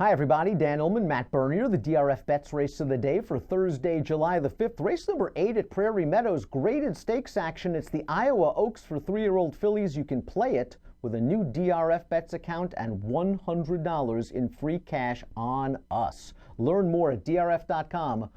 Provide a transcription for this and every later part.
Hi, everybody. Dan Illman, Matt Bernier, the DRFBets race of the day for Thursday, July the 5th. Race number 8 at Prairie Meadows. Graded stakes action. It's the Iowa Oaks for 3-year-old fillies. You can play it with a new DRFBets account and $100 in free cash on us. Learn more at drf.com/bet.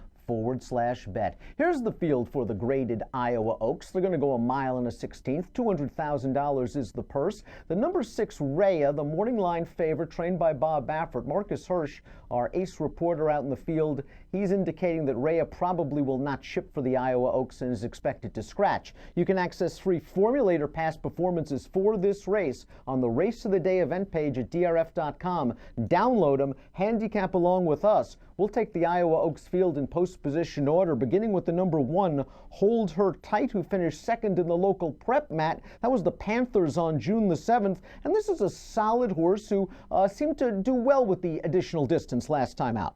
Here's the field for the graded Iowa Oaks. They're going to go a mile and a 16th. $200,000 is the purse. The number 6 Rhea, the morning line favorite, trained by Bob Baffert. Marcus Hirsch, our ace reporter out in the field, he's indicating that Rhea probably will not ship for the Iowa Oaks and is expected to scratch. You can access free formulator past performances for this race on the Race of the Day event page at drf.com. Download them, handicap along with us. We'll take the Iowa Oaks field in post-position order, beginning with the number 1, Hold Her Tight, who finished second in the local prep, Matt. That was the Panthers on June the 7th. And this is a solid horse who seemed to do well with the additional distance last time out.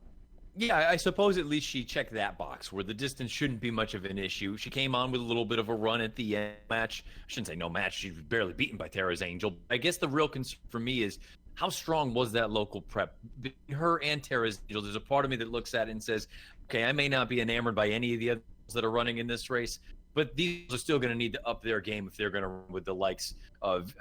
Yeah, I suppose at least she checked that box where the distance shouldn't be much of an issue. She came on with a little bit of a run at the end match. I shouldn't say no match. She was barely beaten by Tara's Angel. I guess the real concern for me is how strong was that local prep? Her and Tara's Angel, there's a part of me that looks at it and says, okay, I may not be enamored by any of the others that are running in this race, but these are still going to need to up their game if they're going to run with the likes of,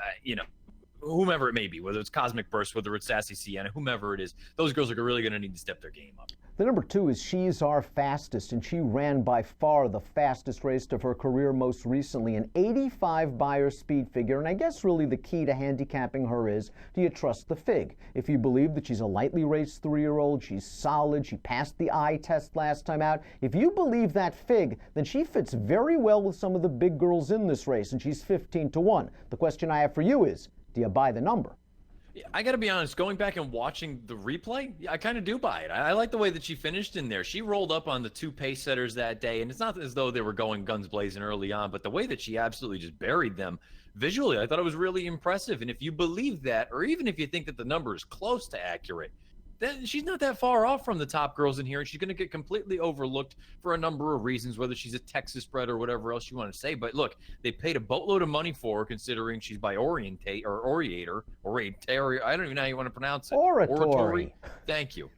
whomever it may be, whether it's Cosmic Burst, whether it's Sassy Sienna, whomever it is, those girls are really going to need to step their game up. The number 2 is She's Our Fastest, and she ran by far the fastest race of her career most recently, an 85 Beyer speed figure. And I guess really the key to handicapping her is, do you trust the fig? If you believe that she's a lightly raced 3-year-old, she's solid, she passed the eye test last time out. If you believe that fig, then she fits very well with some of the big girls in this race, and she's 15-1. The question I have for you is, do you buy the number? I got to be honest, going back and watching the replay, I kind of do buy it. I like the way that she finished in there. She rolled up on the 2 pace setters that day, and it's not as though they were going guns blazing early on, but the way that she absolutely just buried them visually, I thought it was really impressive. And if you believe that, or even if you think that the number is close to accurate, then she's not that far off from the top girls in here, and she's going to get completely overlooked for a number of reasons, whether she's a Texas bred or whatever else you want to say. But look, they paid a boatload of money for her, considering she's by Orientator, I don't even know how you want to pronounce it. Oratory. Thank you.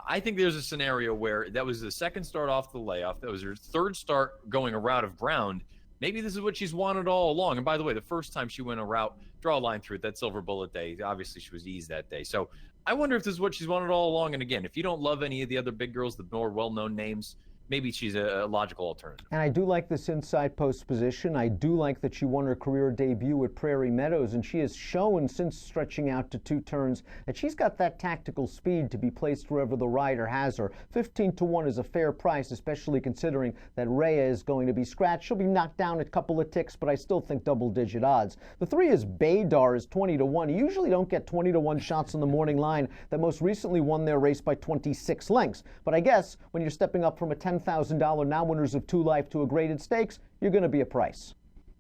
I think there's a scenario where that was the second start off the layoff. That was her third start going a route of ground. Maybe this is what she's wanted all along. And by the way, the first time she went a route, draw a line through it, that Silver Bullet day, obviously she was eased that day. So I wonder if this is what she's wanted all along. And again, if you don't love any of the other big girls, the more well-known names, maybe she's a logical alternative. And I do like this inside post position. I do like that she won her career debut at Prairie Meadows, and she has shown since stretching out to 2 turns that she's got that tactical speed to be placed wherever the rider has her. 15-1 is a fair price, especially considering that Rhea is going to be scratched. She'll be knocked down a couple of ticks, but I still think double-digit odds. The 3 is Baydar, is 20-1. You usually don't get 20-1 shots on the morning line that most recently won their race by 26 lengths. But I guess when you're stepping up from a $10,000 now winners of 2 Life to a graded stakes, you're going to be a price.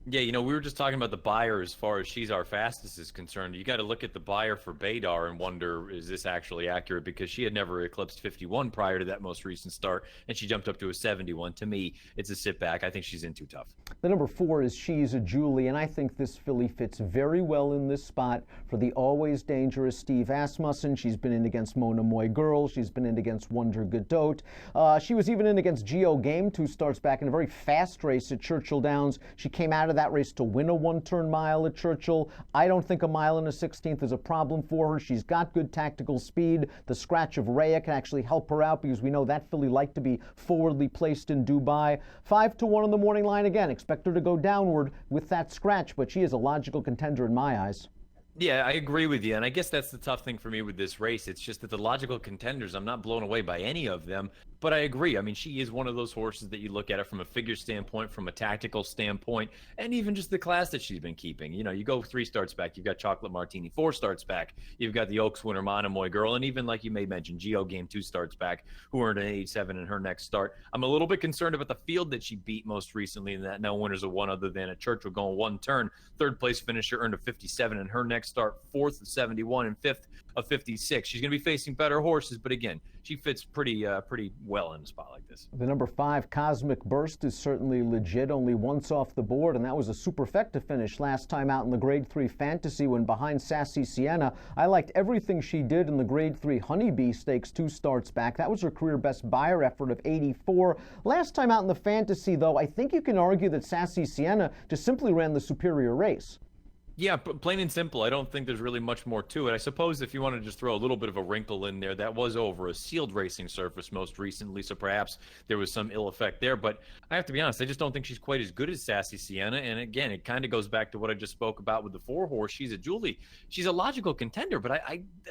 Yeah, we were just talking about the buyer as far as She's Our Fastest is concerned. You got to look at the buyer for Baydar and wonder, is this actually accurate? Because she had never eclipsed 51 prior to that most recent start, and she jumped up to a 71. To me, it's a sit back. I think she's in too tough. The number 4 is She's a Julie, and I think this filly fits very well in this spot for the always dangerous Steve Asmussen. She's been in against Mona Moy Girl. She's been in against Wonder Godot. She was even in against Geo Game 2 starts back in a very fast race at Churchill Downs. She came out of that race to win a 1-turn mile at Churchill. I don't think a mile and a 16th is a problem for her. She's got good tactical speed. The scratch of Rhea can actually help her out because we know that filly liked to be forwardly placed in Dubai. 5-1 on the morning line again. Expect her to go downward with that scratch, but she is a logical contender in my eyes. Yeah, I agree with you. And I guess that's the tough thing for me with this race. It's just that the logical contenders, I'm not blown away by any of them. But I agree. I mean, she is one of those horses that you look at it from a figure standpoint, from a tactical standpoint, and even just the class that she's been keeping. You go 3 starts back, you've got Chocolate Martini. 4 starts back, you've got the Oaks winner, Monomoy Girl, and even, like you may mention, Geo Game 2 starts back, who earned an 87 in her next start. I'm a little bit concerned about the field that she beat most recently, and that no winners of one other than a Churchill going 1 turn. 3rd place finisher earned a 57 in her next next start, 4th of 71 and 5th of 56. She's going to be facing better horses, but again, she fits pretty well in a spot like this. The number 5 Cosmic Burst is certainly legit, only once off the board, and that was a superfecta finish last time out in the Grade 3 Fantasy when behind Sassy Sienna. I liked everything she did in the Grade 3 Honeybee Stakes 2 starts back. That was her career best buyer effort of 84. Last time out in the Fantasy, though, I think you can argue that Sassy Sienna just simply ran the superior race. Yeah, plain and simple. I don't think there's really much more to it. I suppose if you want to just throw a little bit of a wrinkle in there, that was over a sealed racing surface most recently, so perhaps there was some ill effect there. But I have to be honest, I just don't think she's quite as good as Sassy Sienna. And again, it kind of goes back to what I just spoke about with the 4-horse. She's a Julie. She's a logical contender, but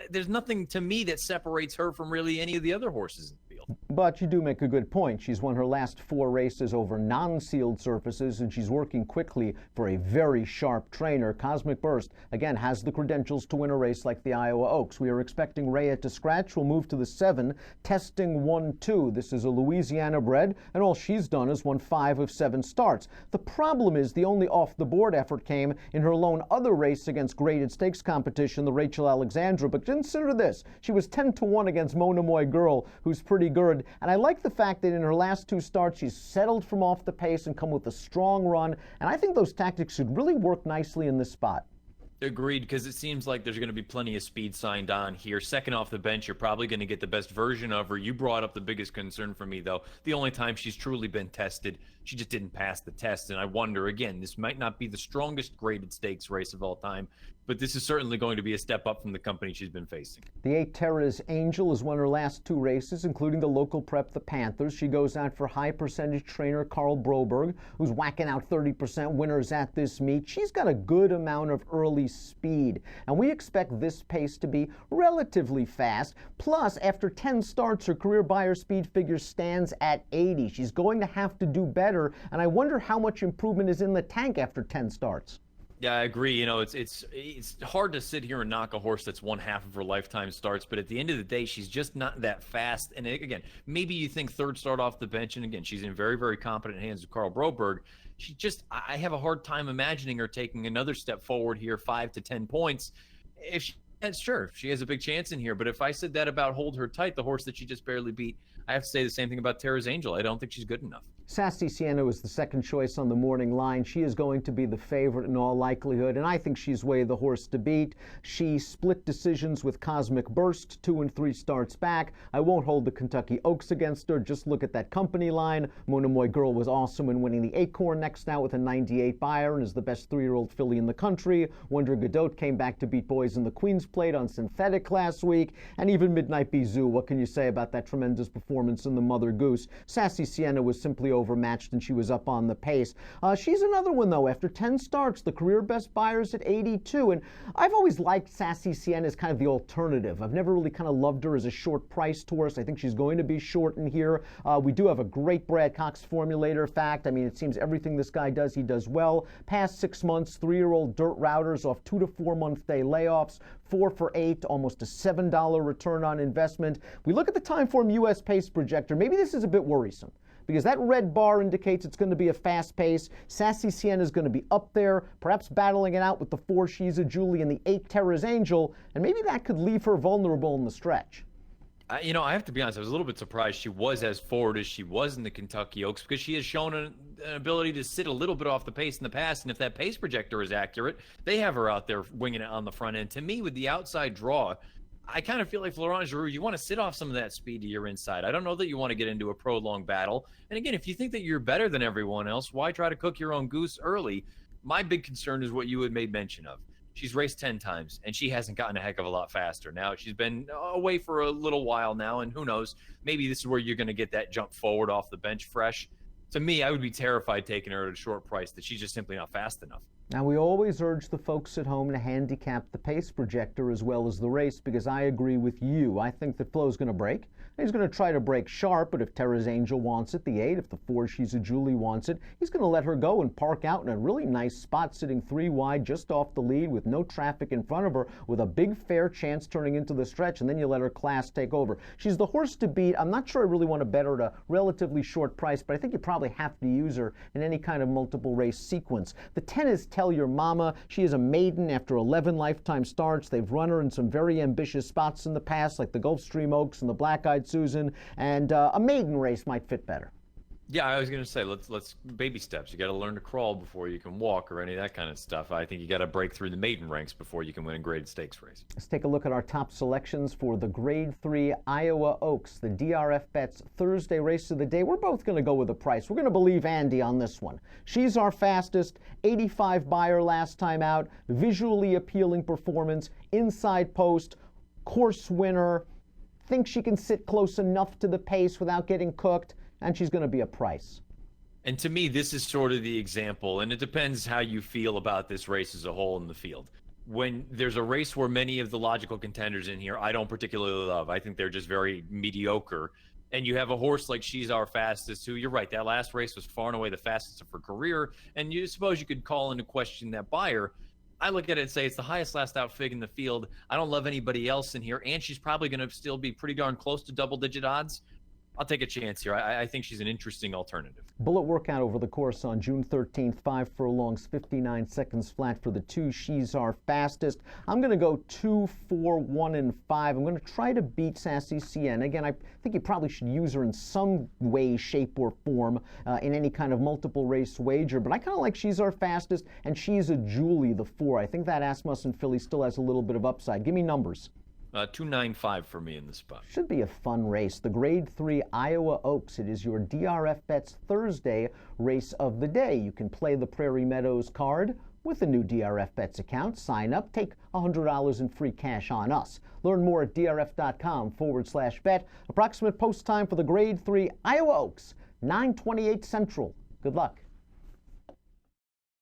there's nothing to me that separates her from really any of the other horses in the field. But you do make a good point. She's won her last 4 races over non-sealed surfaces, and she's working quickly for a very sharp trainer. Cosmic Burst, again, has the credentials to win a race like the Iowa Oaks. We are expecting Rhea to scratch. We'll move to the 7, Testing 1-2. This is a Louisiana bred, and all she's done is won 5 of 7 starts. The problem is the only off-the-board effort came in her lone other race against graded stakes competition, the Rachel Alexandra. But consider this. She was 10-1 against Mona Moy Girl, who's pretty good. And I like the fact that in her last 2 starts, she's settled from off the pace and come with a strong run. And I think those tactics should really work nicely in this spot. Agreed, because it seems like there's going to be plenty of speed signed on here. Second off the bench, you're probably going to get the best version of her. You brought up the biggest concern for me, though. The only time she's truly been tested, she just didn't pass the test. And I wonder, again, this might not be the strongest graded stakes race of all time, but this is certainly going to be a step up from the company she's been facing. The 8 Terra's Angel has won her last 2 races, including the local prep, the Panthers. She goes out for high percentage trainer Carl Broberg, who's whacking out 30% winners at this meet. She's got a good amount of early speed, and we expect this pace to be relatively fast. Plus, after 10 starts, her career buyer speed figure stands at 80. She's going to have to do better, and I wonder how much improvement is in the tank after 10 starts. Yeah, I agree. You know, it's hard to sit here and knock a horse that's won half of her lifetime starts, but at the end of the day, she's just not that fast. And again, maybe you think third start off the bench, and again, she's in very, very competent hands of Carl Broberg. I have a hard time imagining her taking another step forward here, 5 to 10 points. Sure, she has a big chance in here, but if I said that about Hold Her Tight, the horse that she just barely beat, I have to say the same thing about Terra's Angel. I don't think she's good enough. Sassy Sienna was the second choice on the morning line. She is going to be the favorite in all likelihood, and I think she's way the horse to beat. She split decisions with Cosmic Burst, 2 and 3 starts back. I won't hold the Kentucky Oaks against her. Just look at that company line. Mona Moy Girl was awesome in winning the Acorn next out with a 98 buyer and is the best 3-year-old filly in the country. Wonder Godot came back to beat boys in the Queen's Plate on synthetic last week. And even Midnight Bizou, what can you say about that tremendous performance in the Mother Goose? Sassy Sienna was simply overmatched and she was up on the pace. She's another one, though. After 10 starts, the career best buyer's at 82. And I've always liked Sassy Sienna as kind of the alternative. I've never really kind of loved her as a short price horse. I think she's going to be short in here. We do have a great Brad Cox formulator fact. I mean, it seems everything this guy does, he does well. Past 6 months, 3-year-old dirt routers off 2 to 4 month day layoffs, 4 for 8, almost a $7 return on investment. We look at the Timeform US pace projector. Maybe this is a bit worrisome, because that red bar indicates it's going to be a fast pace. Sassy Sienna is going to be up there, perhaps battling it out with the 4 She's a Julie and the 8 Terra's Angel, and maybe that could leave her vulnerable in the stretch. I have to be honest, I was a little bit surprised she was as forward as she was in the Kentucky Oaks, because she has shown an ability to sit a little bit off the pace in the past, and if that pace projector is accurate, they have her out there winging it on the front end. To me, with the outside draw, I kind of feel like Florent Giroux, you want to sit off some of that speed to your inside. I don't know that you want to get into a prolonged battle. And again, if you think that you're better than everyone else, why try to cook your own goose early? My big concern is what you had made mention of. She's raced 10 times, and she hasn't gotten a heck of a lot faster. Now, she's been away for a little while now, and who knows, maybe this is where you're going to get that jump forward off the bench fresh. To me, I would be terrified taking her at a short price, that she's just simply not fast enough. Now, we always urge the folks at home to handicap the pace projector as well as the race, because I agree with you. I think that Flo's going to break. He's going to try to break sharp, but if Terra's Angel wants it, the 8, if the 4 She's a Julie wants it, he's going to let her go and park out in a really nice spot, sitting 3 wide just off the lead with no traffic in front of her, with a big fair chance turning into the stretch, and then you let her class take over. She's the horse to beat. I'm not sure I really want to bet her at a relatively short price, but I think you probably have to use her in any kind of multiple race sequence. The 10 is Tell Your Mama. She is a maiden after 11 lifetime starts. They've run her in some very ambitious spots in the past, like the Gulfstream Oaks and the Black-Eyed Susan, and a maiden race might fit better. Yeah, I was going to say, let's baby steps. You got to learn to crawl before you can walk or any of that kind of stuff. I think you got to break through the maiden ranks before you can win a graded stakes race. Let's take a look at our top selections for the Grade 3 Iowa Oaks, the DRFBets Thursday race of the day. We're both going to go with a price. We're going to believe Andy on this one. She's our fastest, 85 buyer last time out, visually appealing performance, inside post, course winner, thinks she can sit close enough to the pace without getting cooked, and she's going to be a price. And to me, this is sort of the example, and it depends how you feel about this race as a whole in the field. When there's a race where many of the logical contenders in here I don't particularly love, I think they're just very mediocre, and you have a horse like She's Our Fastest, who, you're right, that last race was far and away the fastest of her career, and you suppose you could call into question that buyer. I look at it and say it's the highest last out fig in the field. I don't love anybody else in here, and she's probably going to still be pretty darn close to double-digit odds. I'll take a chance here. I think she's an interesting alternative. Bullet workout over the course on June 13th, 5 furlongs, 59 seconds flat for the 2. She's Our Fastest. I'm going to go 2, 4, 1, and 5. I'm going to try to beat Sassy CN. Again, I think you probably should use her in some way, shape, or form in any kind of multiple race wager, but I kind of like She's Our Fastest, and she's a Julie, the 4. I think that Asmussen filly still has a little bit of upside. Give me numbers. 295 for me in this spot. Should be a fun race. The Grade 3 Iowa Oaks. It is your DRFBets Thursday race of the day. You can play the Prairie Meadows card with a new DRFBets account. Sign up, take $100 in free cash on us. Learn more at drf.com/bet. Approximate post time for the Grade 3 Iowa Oaks, 9:28 Central. Good luck.